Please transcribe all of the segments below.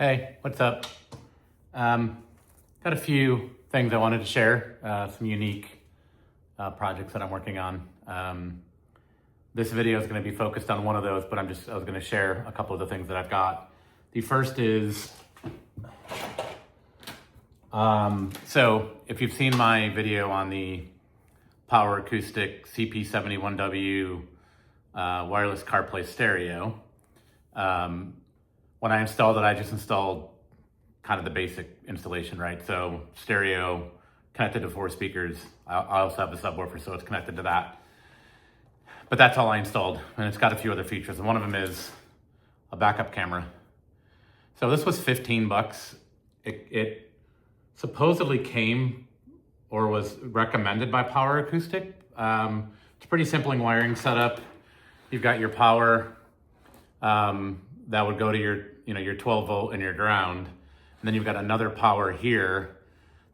Hey, what's up? Got a few things I wanted to share, some unique projects that I'm working on. This video is going to be focused on one of those, but I was going to share a couple of the things that I've got. The first is, so if you've seen my video on the Power Acoustic CP71W wireless CarPlay stereo, when I installed it, I just installed kind of the basic installation, right? So stereo connected to 4 speakers. I also have the subwoofer, so it's connected to that. But that's all I installed, and it's got a few other features, and one of them is a backup camera. So this was 15 bucks. It supposedly came or was recommended by Power Acoustic. It's a pretty simple wiring setup. You've got your power that would go to your 12 volt and your ground. And then you've got another power here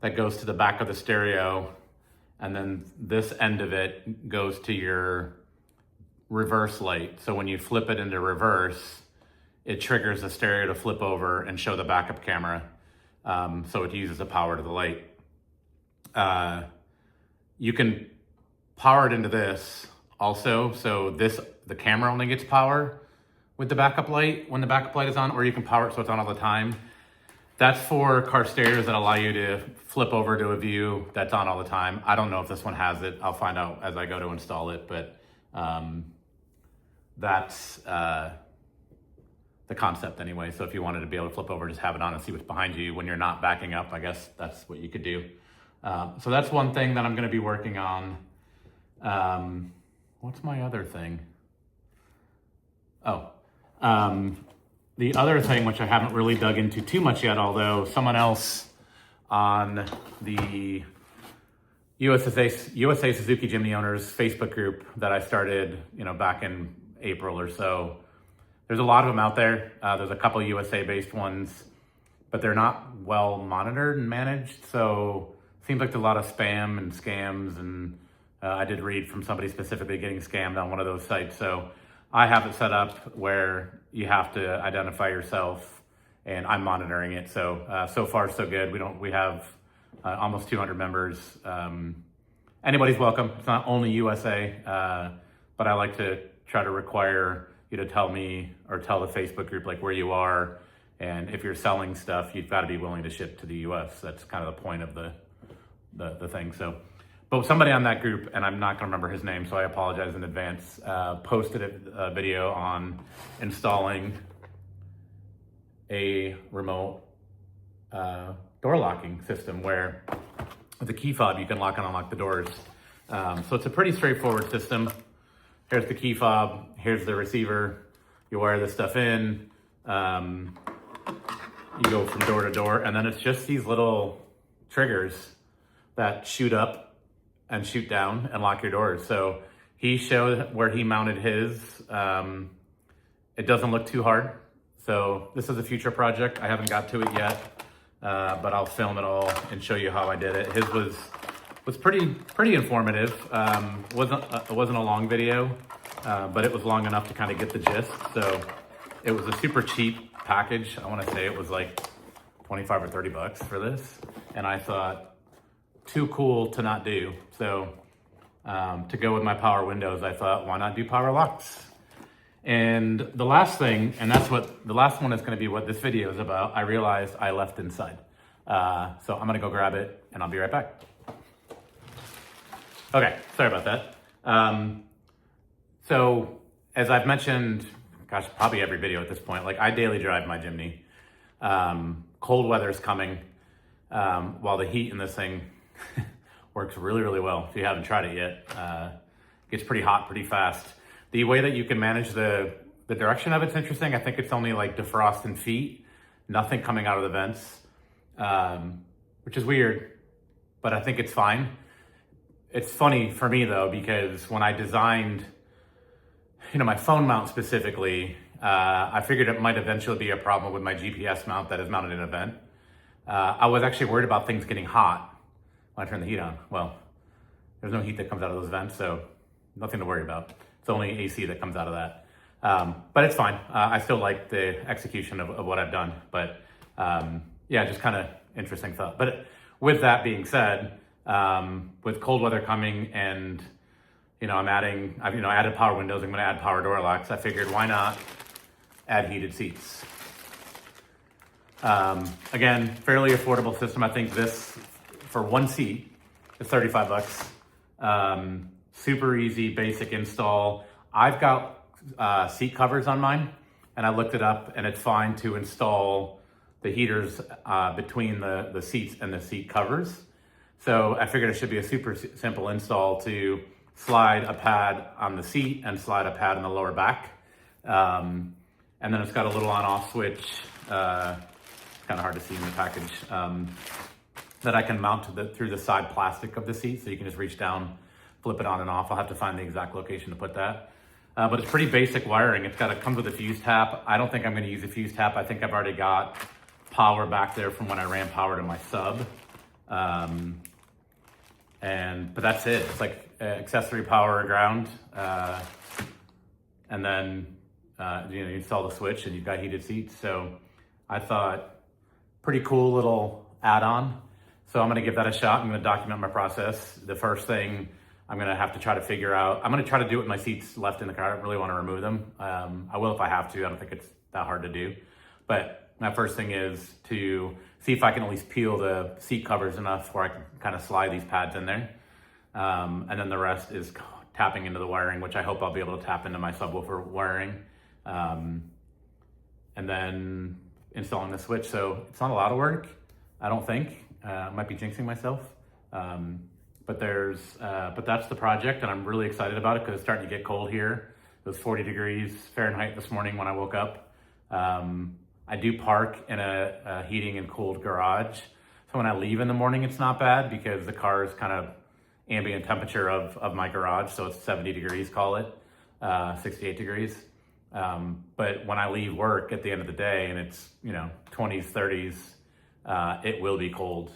that goes to the back of the stereo. And then this end of it goes to your reverse light. So when you flip it into reverse, it triggers the stereo to flip over and show the backup camera. So it uses the power to the light. You can power it into this also. So the camera only gets power with the backup light when the backup light is on, or you can power it so it's on all the time. That's for car stereos that allow you to flip over to a view that's on all the time. I don't know if this one has it. I'll find out as I go to install it, but that's the concept anyway. So if you wanted to be able to flip over, just have it on and see what's behind you when you're not backing up, I guess that's what you could do. So that's one thing that I'm gonna be working on. What's my other thing? The other thing, which I haven't really dug into too much yet, although someone else on the USA Suzuki Jimny owners Facebook group that I started, back in April or so, there's a lot of them out there. There's a couple USA based ones, but they're not well monitored and managed. So it seems like there's a lot of spam and scams. And I did read from somebody specifically getting scammed on one of those sites. So I have it set up where you have to identify yourself, and I'm monitoring it. So so far so good. We have almost 200 members. Anybody's welcome. It's not only USA, but I like to try to require you to tell me or tell the Facebook group like where you are, and if you're selling stuff, you've got to be willing to ship to the US. That's kind of the point of the thing. So. But somebody on that group, and I'm not going to remember his name, so I apologize in advance, posted a video on installing a remote door locking system where with a key fob you can lock and unlock the doors. So it's a pretty straightforward system. Here's the key fob, here's the receiver. You wire this stuff in, you go from door to door, and then it's just these little triggers that shoot up and shoot down and lock your doors. So he showed where he mounted his. It doesn't look too hard. So this is a future project. I haven't got to it yet, but I'll film it all and show you how I did it. His was pretty informative. It wasn't a long video, but it was long enough to kind of get the gist. So it was a super cheap package. I want to say it was like 25 or 30 bucks for this. And I thought, too cool to not do. So to go with my power windows, I thought, why not do power locks? And the last thing, and the last one is going to be what this video is about, I realized I left inside. So I'm going to go grab it and I'll be right back. Okay, sorry about that. So as I've mentioned, gosh, probably every video at this point, like I daily drive my Jimny. Cold weather's coming, while the heat in this thing works really, really well. If you haven't tried it yet, gets pretty hot pretty fast. The way that you can manage the direction of it's interesting. I think it's only like defrost and feet, nothing coming out of the vents, which is weird, but I think it's fine. It's funny for me though, because when I designed, my phone mount specifically, I figured it might eventually be a problem with my GPS mount that is mounted in a vent. I was actually worried about things getting hot when I turn the heat on. Well, there's no heat that comes out of those vents, so nothing to worry about. It's only AC that comes out of that. But it's fine. I still like the execution of what I've done, but Yeah, just kind of interesting thought. But with that being said, with cold weather coming and, I'm adding, added power windows, I'm going to add power door locks. I figured why not add heated seats. Again, fairly affordable system. I think this for one seat is $35. Super easy, basic install. I've got seat covers on mine, and I looked it up, and it's fine to install the heaters between the seats and the seat covers. So I figured it should be a super simple install to slide a pad on the seat and slide a pad in the lower back. And then it's got a little on-off switch, kind of hard to see in the package, that I can mount through the side plastic of the seat. So you can just reach down, flip it on and off. I'll have to find the exact location to put that. But it's pretty basic wiring. It comes with a fuse tap. I don't think I'm going to use a fuse tap. I think I've already got power back there from when I ran power to my sub. But that's it. It's like accessory power ground. And then you install the switch and you've got heated seats. So I thought pretty cool little add-on. So I'm going to give that a shot. I'm going to document my process. The first thing I'm going to have to try to figure out, I'm going to try to do it with my seats left in the car. I don't really want to remove them. I will if I have to. I don't think it's that hard to do. But my first thing is to see if I can at least peel the seat covers enough where I can kind of slide these pads in there. And then the rest is tapping into the wiring, which I hope I'll be able to tap into my subwoofer wiring. And then installing the switch. So it's not a lot of work, I don't think. I might be jinxing myself. But that's the project, and I'm really excited about it because it's starting to get cold here. It was 40 degrees Fahrenheit this morning when I woke up. I do park in a heating and cooled garage. So when I leave in the morning, it's not bad because the car is kind of ambient temperature of my garage. So it's 70 degrees, call it, 68 degrees. But when I leave work at the end of the day and it's, 20s, 30s, it will be cold.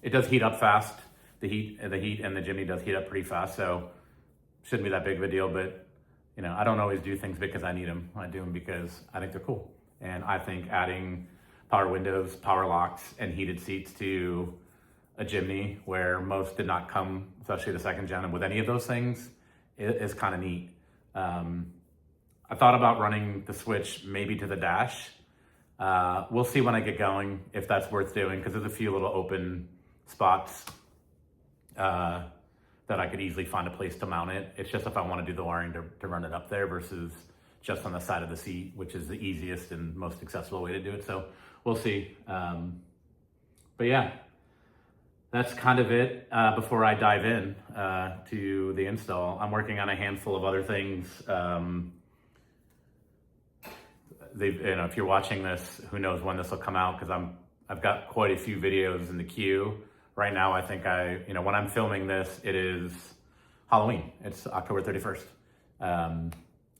It does heat up fast. The heat and the Jimny does heat up pretty fast. So shouldn't be that big of a deal, but I don't always do things because I need them. I do them because I think they're cool. And I think adding power windows, power locks, and heated seats to a Jimny where most did not come, especially the second gen, with any of those things, is kind of neat. I thought about running the switch maybe to the dash. We'll see when I get going if that's worth doing because there's a few little open spots that I could easily find a place to mount it. It's just if I want to do the wiring to run it up there versus just on the side of the seat, which is the easiest and most accessible way to do it. So we'll see. But yeah, that's kind of it before I dive in to the install. I'm working on a handful of other things. If you're watching this, who knows when this will come out because I've got quite a few videos in the queue. Right now, I think when I'm filming this, it is Halloween. It's October 31st.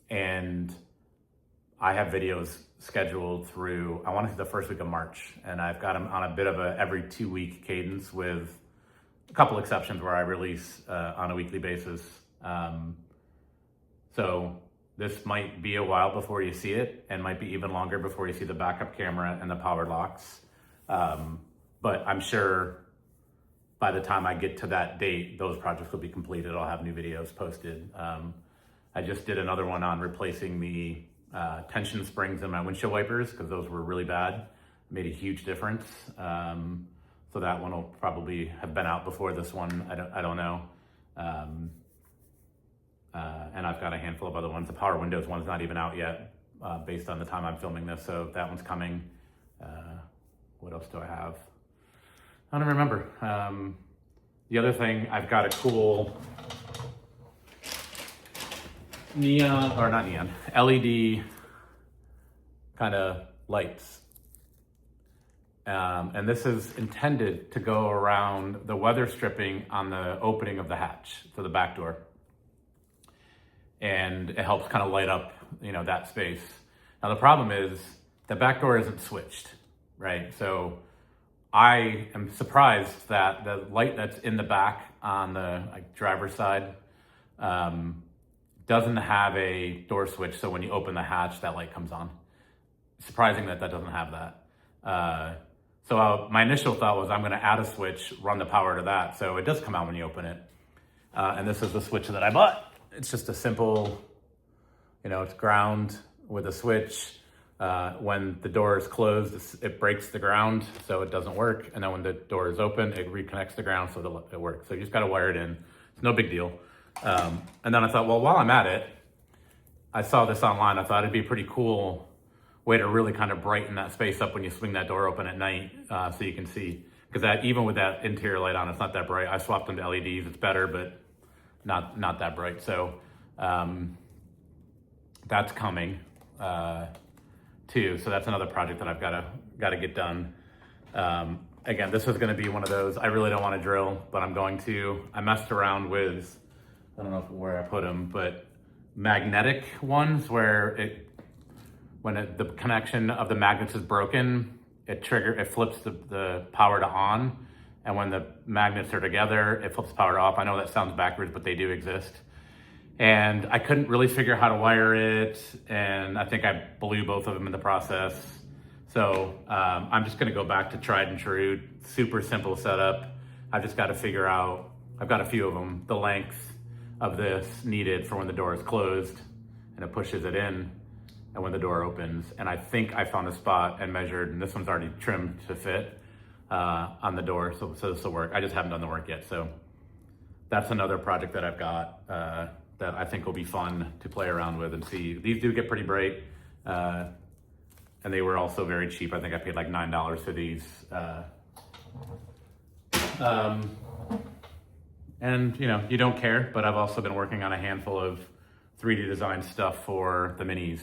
And I have videos scheduled through, I want to say the first week of March. And I've got them on a bit of a every 2-week cadence with a couple exceptions where I release on a weekly basis. So this might be a while before you see it and might be even longer before you see the backup camera and the power locks. But I'm sure by the time I get to that date, those projects will be completed. I'll have new videos posted. I just did another one on replacing the tension springs in my windshield wipers because those were really bad. Made a huge difference. So that one will probably have been out before this one. I don't know. And I've got a handful of other ones. The power windows one's not even out yet based on the time I'm filming this. So that one's coming. What else do I have? I don't remember. The other thing, I've got a cool LED kind of lights. And this is intended to go around the weather stripping on the opening of the hatch to the back door. And it helps kind of light up, that space. Now the problem is the back door isn't switched, right? So I am surprised that the light that's in the back on the driver's side doesn't have a door switch. So when you open the hatch, that light comes on. Surprising that doesn't have that. So my initial thought was I'm gonna add a switch, run the power to that, so it does come out when you open it. And this is the switch that I bought. It's just a simple, it's ground with a switch. When the door is closed, it breaks the ground, so it doesn't work. And then when the door is open, it reconnects the ground so it works. So you just gotta wire it in. It's no big deal. And then I thought, well, while I'm at it, I saw this online. I thought it'd be a pretty cool way to really kind of brighten that space up when you swing that door open at night, so you can see. Because even with that interior light on, it's not that bright. I swapped them to LEDs. It's better, but not that bright. So that's coming too. So that's another project that I've got to get done. Again, this is going to be one of those. I really don't want to drill, but I'm going to. I messed around with, I don't know where I put them, but magnetic ones where when the connection of the magnets is broken, it flips the power to on. And when the magnets are together, it flips power to off. I know that sounds backwards, but they do exist. And I couldn't really figure out how to wire it. And I think I blew both of them in the process. So I'm just gonna go back to tried and true, super simple setup. I've just got to figure out, I've got a few of them, the length of this needed for when the door is closed and it pushes it in, and when the door opens. And I think I found a spot and measured, and this one's already trimmed to fit on the door, so this will work. I just haven't done the work yet. So that's another project that I've got that I think will be fun to play around with and see. These do get pretty bright, and they were also very cheap. I think I paid like $9 for these. And you don't care, but I've also been working on a handful of 3D design stuff for the minis.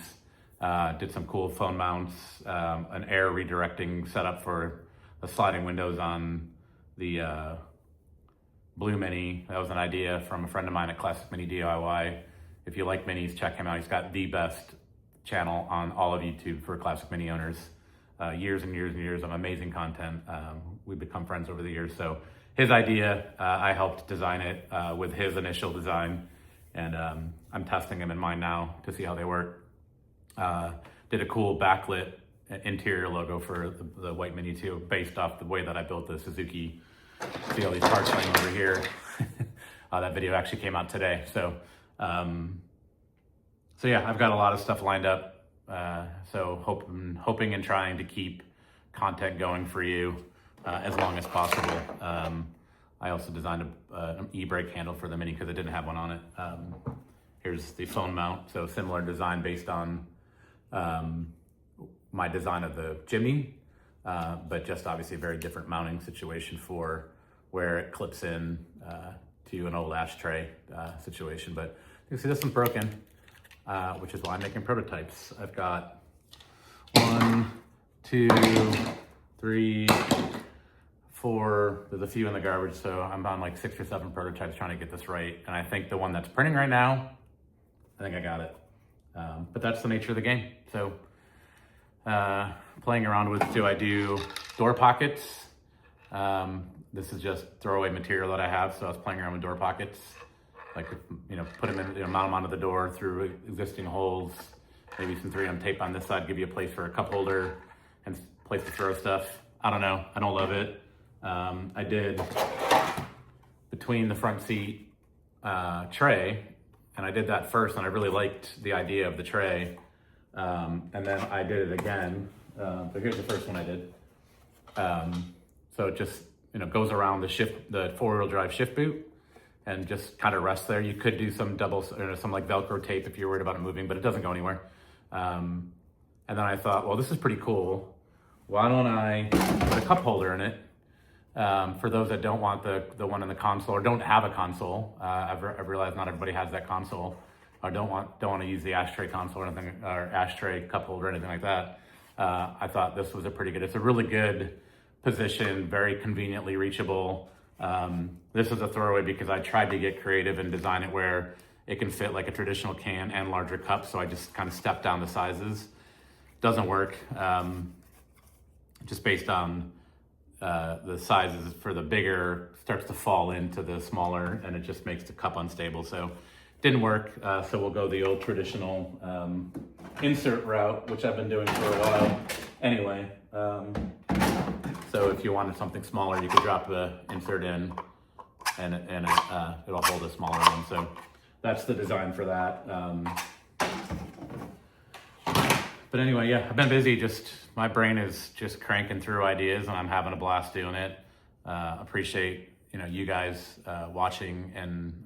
Did some cool phone mounts, an air redirecting setup for the sliding windows on the Blue Mini. That was an idea from a friend of mine at Classic Mini DIY. If you like minis, check him out. He's got the best channel on all of YouTube for Classic Mini owners. Years and years and years of amazing content. We've become friends over the years. So his idea, I helped design it with his initial design. And I'm testing them in mine now to see how they work. Did a cool backlit interior logo for the white Mini too, based off the way that I built the Suzuki. See all these parts laying over here. That video actually came out today. So yeah, I've got a lot of stuff lined up. So hoping and trying to keep content going for you as long as possible. I also designed an e-brake handle for the Mini because it didn't have one on it. Here's the phone mount. So similar design based on my design of the Jimny, but just obviously a very different mounting situation for where it clips in to an old ashtray situation. But you can see this one's broken, which is why I'm making prototypes. I've got 1, 2, 3, 4, there's a few in the garbage, so I'm on like 6 or 7 prototypes trying to get this right. And I think the one that's printing right now, I think I got it. But that's the nature of the game. So playing around with, do I do door pockets? This is just throwaway material that I have, so I was playing around with door pockets. Like, put them in, mount them onto the door through existing holes, maybe some 3M tape on this side, give you a place for a cup holder and place to throw stuff. I don't know, I don't love it. I did between the front seat tray, and I did that first, and I really liked the idea of the tray. And then I did it again. So here's the first one I did. So it just, goes around the four-wheel drive shift boot and just kind of rests there. You could do some some like Velcro tape if you're worried about it moving, but it doesn't go anywhere. And then I thought, well, this is pretty cool. Why don't I put a cup holder in it? For those that don't want the one in the console or don't have a console, I've realized not everybody has that console, or don't want to use the ashtray console or anything, or ashtray cup holder or anything like that. I thought this was it's a really good position, very conveniently reachable. This is a throwaway because I tried to get creative and design it where it can fit like a traditional can and larger cup. So I just kind of stepped down the sizes. Doesn't work, just based on the sizes for the bigger starts to fall into the smaller, and it just makes the cup unstable. So didn't work. So we'll go the old traditional insert route, which I've been doing for a while. Anyway, so if you wanted something smaller, you could drop the insert in, and it'll hold a smaller one. So that's the design for that. But anyway, yeah, I've been busy. Just my brain is just cranking through ideas, and I'm having a blast doing it. Appreciate you guys watching and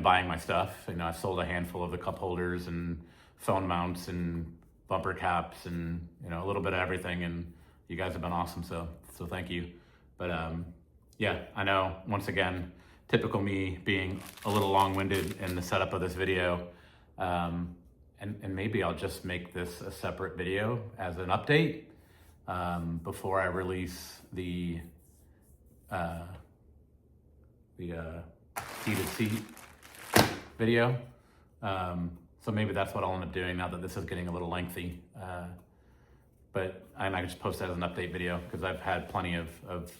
buying my stuff. I sold a handful of the cup holders and phone mounts and bumper caps and a little bit of everything, and you guys have been awesome. So thank you. But yeah, I know, once again, typical me being a little long-winded in the setup of this video. And maybe I'll just make this a separate video as an update before I release the heated seat video. So maybe that's what I'll end up doing now that this is getting a little lengthy. But I might just post that as an update video because I've had plenty of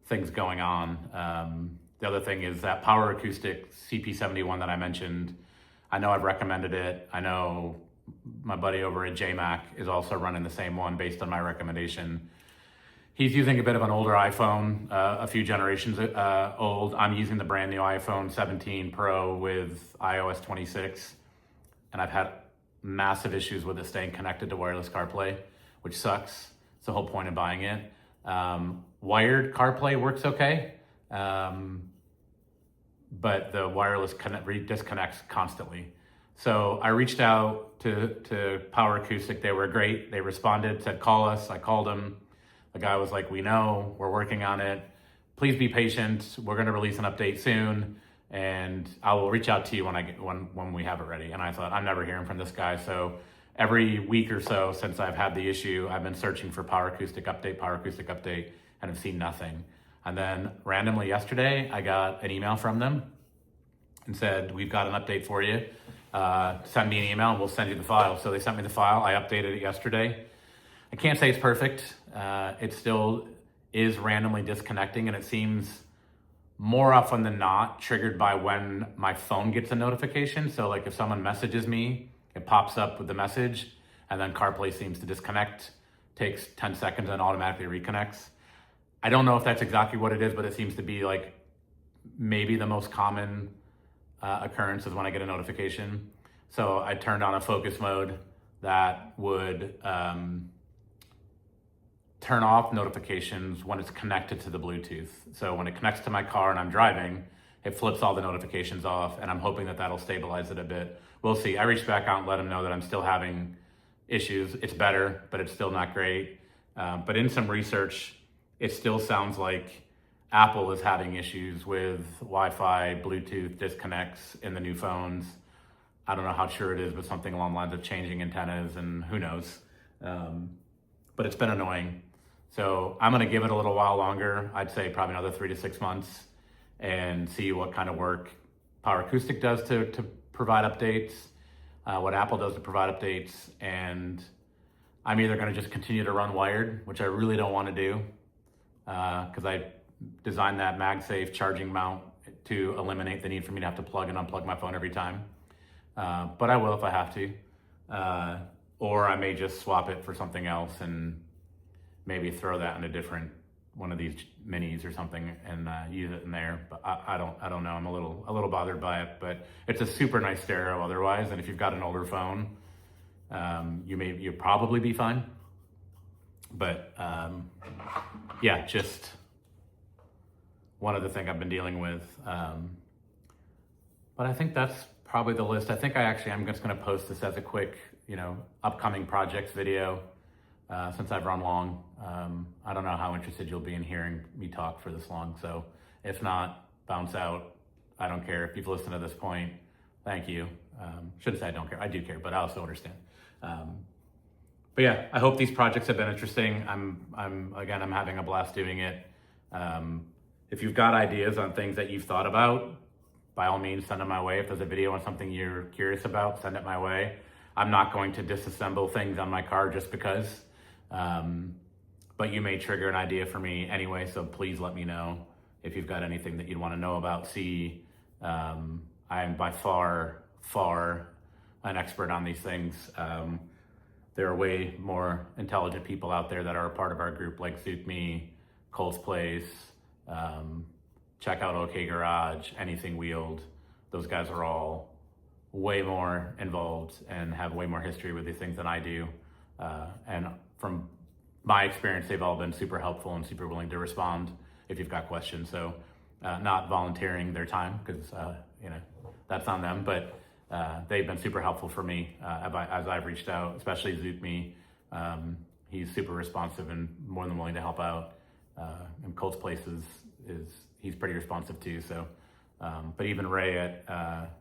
things going on. The other thing is that Power Acoustic CP71 that I mentioned. I know I've recommended it. I know my buddy over at JMac is also running the same one based on my recommendation. He's using a bit of an older iPhone, a few generations old. I'm using the brand new iPhone 17 Pro with iOS 26, and I've had massive issues with it staying connected to wireless CarPlay, which sucks. It's the whole point of buying it. Wired CarPlay works okay, but the wireless disconnects constantly. So I reached out to Power Acoustic. They were great. They responded, said, call us. I called them. The guy was like, we know, we're working on it. Please be patient. We're going to release an update soon, and I will reach out to you when we have it ready. And I thought, I'm never hearing from this guy. So every week or so since I've had the issue, I've been searching for Power Acoustic update, and I've seen nothing. And then randomly yesterday, I got an email from them and said, we've got an update for you. Send me an email and we'll send you the file. So they sent me the file. I updated it yesterday. I can't say it's perfect. It still is randomly disconnecting, and it seems more often than not triggered by when my phone gets a notification. So like if someone messages me, it pops up with the message, and then CarPlay seems to disconnect, takes 10 seconds and automatically reconnects. I don't know if that's exactly what it is, but it seems to be like maybe the most common occurrence is when I get a notification. So I turned on a focus mode that would turn off notifications when it's connected to the Bluetooth. So when it connects to my car and I'm driving, it flips all the notifications off, and I'm hoping that that'll stabilize it a bit. We'll see. I reached back out and let them know that I'm still having issues. It's better, but it's still not great. But in some research, it still sounds like Apple is having issues with Wi-Fi, Bluetooth disconnects in the new phones. I don't know how sure it is, but something along the lines of changing antennas, and who knows. But it's been annoying. So I'm gonna give it a little while longer. I'd say probably another 3 to 6 months, and see what kind of work Power Acoustic does to provide updates, what Apple does to provide updates. And I'm either gonna just continue to run wired, which I really don't wanna do, because I designed that MagSafe charging mount to eliminate the need for me to have to plug and unplug my phone every time. But I will if I have to. Or I may just swap it for something else and maybe throw that in a different one of these minis or something and use it in there. But I don't know. I'm a little bothered by it, but it's a super nice stereo otherwise. And if you've got an older phone, you'll probably be fine. But yeah, just one other thing I've been dealing with. But I think that's probably the list. I think I'm just going to post this as a quick, upcoming projects video, since I've run long. I don't know how interested you'll be in hearing me talk for this long. So if not, bounce out. I don't care. If you've listened to this point, thank you. Shouldn't say I don't care. I do care, but I also understand. But yeah, I hope these projects have been interesting. I'm having a blast doing it. If you've got ideas on things that you've thought about, by all means, send them my way. If there's a video on something you're curious about, send it my way. I'm not going to disassemble things on my car just because, but you may trigger an idea for me anyway, so please let me know if you've got anything that you'd want to know about. I am by far an expert on these things. there are way more intelligent people out there that are a part of our group, like Jimny, Cole's Place, check out OK Garage, Anything Wheeled. Those guys are all way more involved and have way more history with these things than I do. And from my experience, they've all been super helpful and super willing to respond if you've got questions. So not volunteering their time, because that's on them, but they've been super helpful for me as I've reached out, especially Jimny. He's super responsive and more than willing to help out. And Cole's Place he's pretty responsive too. So, but even Ray at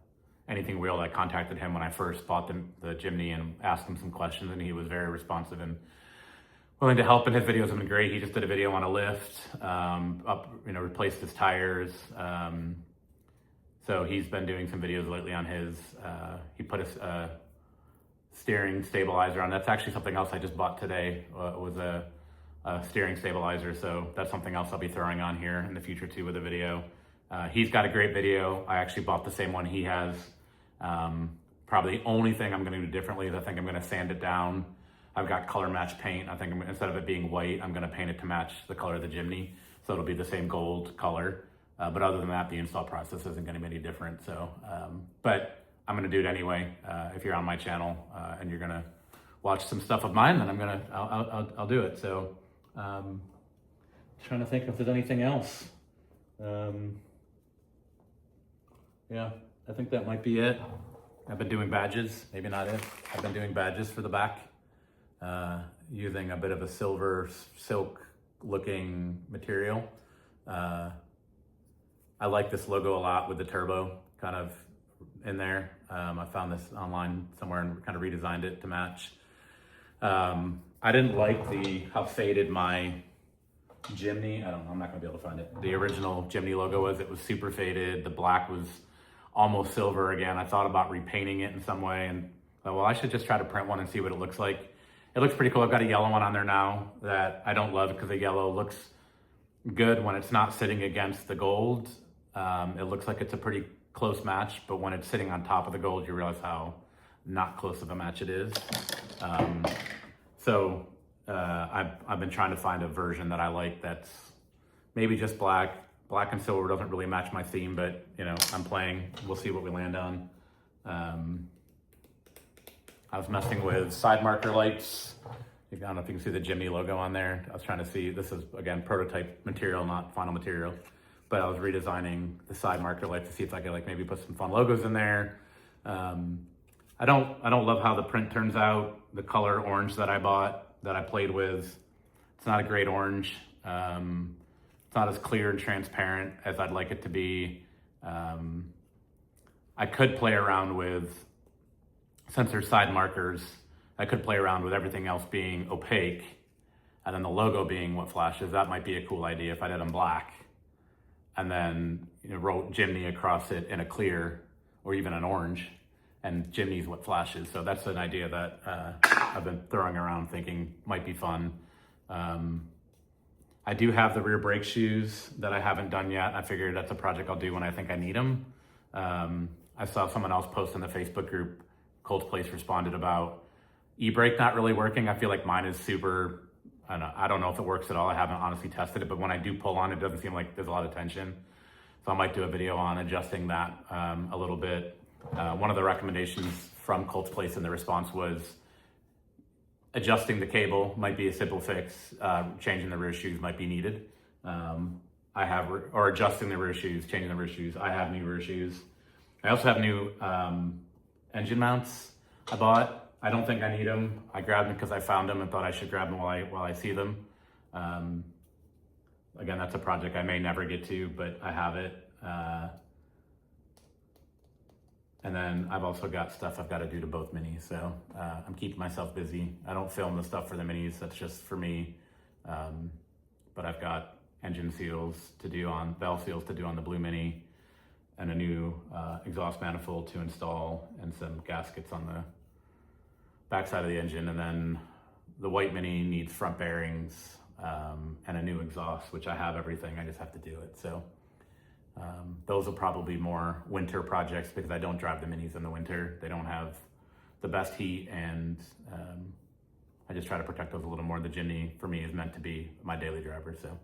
Anything Wheeled, I contacted him when I first bought the Jimny and asked him some questions, and he was very responsive and willing to help, and his videos have been great. He just did a video on a lift, replaced his tires. So he's been doing some videos lately on his, he put a steering stabilizer on. That's actually something else I just bought today, was a steering stabilizer. So that's something else I'll be throwing on here in the future too with a video. He's got a great video. I actually bought the same one he has. Probably the only thing I'm gonna do differently is I think I'm gonna sand it down. I've got color match paint. I think instead of it being white, I'm gonna paint it to match the color of the Jimny. So it'll be the same gold color. But other than that, the install process isn't gonna be any different. So, but I'm gonna do it anyway. If you're on my channel and you're gonna watch some stuff of mine, then I'll do it. So, trying to think if there's anything else. Yeah, I think that might be it. I've been doing badges, maybe not it. I've been doing badges for the back, using a bit of a silver silk looking material. I like this logo a lot with the turbo kind of in there. I found this online somewhere and kind of redesigned it to match. I didn't like how faded my Jimny, I don't know, I'm not gonna be able to find it. The original Jimny logo was, it was super faded. The black was almost silver again. I thought about repainting it in some way and thought, well, I should just try to print one and see what it looks like. It looks pretty cool. I've got a yellow one on there now that I don't love because the yellow looks good when it's not sitting against the gold. It looks like it's a pretty close match, but when it's sitting on top of the gold, you realize how not close of a match it is. I've been trying to find a version that I like that's maybe just black. Black and silver doesn't really match my theme, but I'm playing. We'll see what we land on. I was messing with side marker lights. I don't know if you can see the Jimny logo on there. I was trying to see, this is again, prototype material, not final material, but I was redesigning the side marker lights to see if I could maybe put some fun logos in there. I don't love how the print turns out. The color orange that I bought, that I played with, it's not a great orange. It's not as clear and transparent as I'd like it to be. I could play around with, since there's side markers, I could play around with everything else being opaque and then the logo being what flashes. That might be a cool idea if I did them black and then wrote Jimny across it in a clear or even an orange, and Jimny's what flashes. So that's an idea that I've been throwing around thinking might be fun. I do have the rear brake shoes that I haven't done yet. I figured that's a project I'll do when I think I need them. I saw someone else post in the Facebook group, Cole's Place responded about e-brake not really working. I feel like mine is super, I don't know if it works at all. I haven't honestly tested it, but when I do pull on it, doesn't seem like there's a lot of tension. So I might do a video on adjusting that a little bit. One of the recommendations from Cole's Place in the response was adjusting the cable might be a simple fix. Changing the rear shoes might be needed. Or adjusting the rear shoes, changing the rear shoes. I have new rear shoes. I also have new engine mounts I bought. I don't think I need them. I grabbed them because I found them and thought I should grab them while I see them. Again, that's a project I may never get to, but I have it. And then I've also got stuff I've got to do to both minis. So I'm keeping myself busy. I don't film the stuff for the minis. That's just for me. But I've got engine seals to do on, valve seals to do on the blue mini, and a new exhaust manifold to install, and some gaskets on the backside of the engine. And then the white mini needs front bearings and a new exhaust, which I have everything. I just have to do it. So those will probably be more winter projects because I don't drive the minis in the winter. They don't have the best heat, and I just try to protect those a little more. The Jimny for me is meant to be my daily driver. So,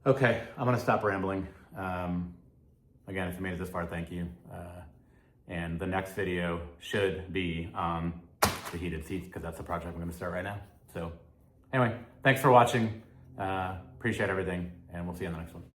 okay, I'm gonna stop rambling. Again, if you made it this far, thank you. And the next video should be on the heated seats because that's the project I'm gonna start right now. So anyway, thanks for watching. Appreciate everything, and we'll see you on the next one.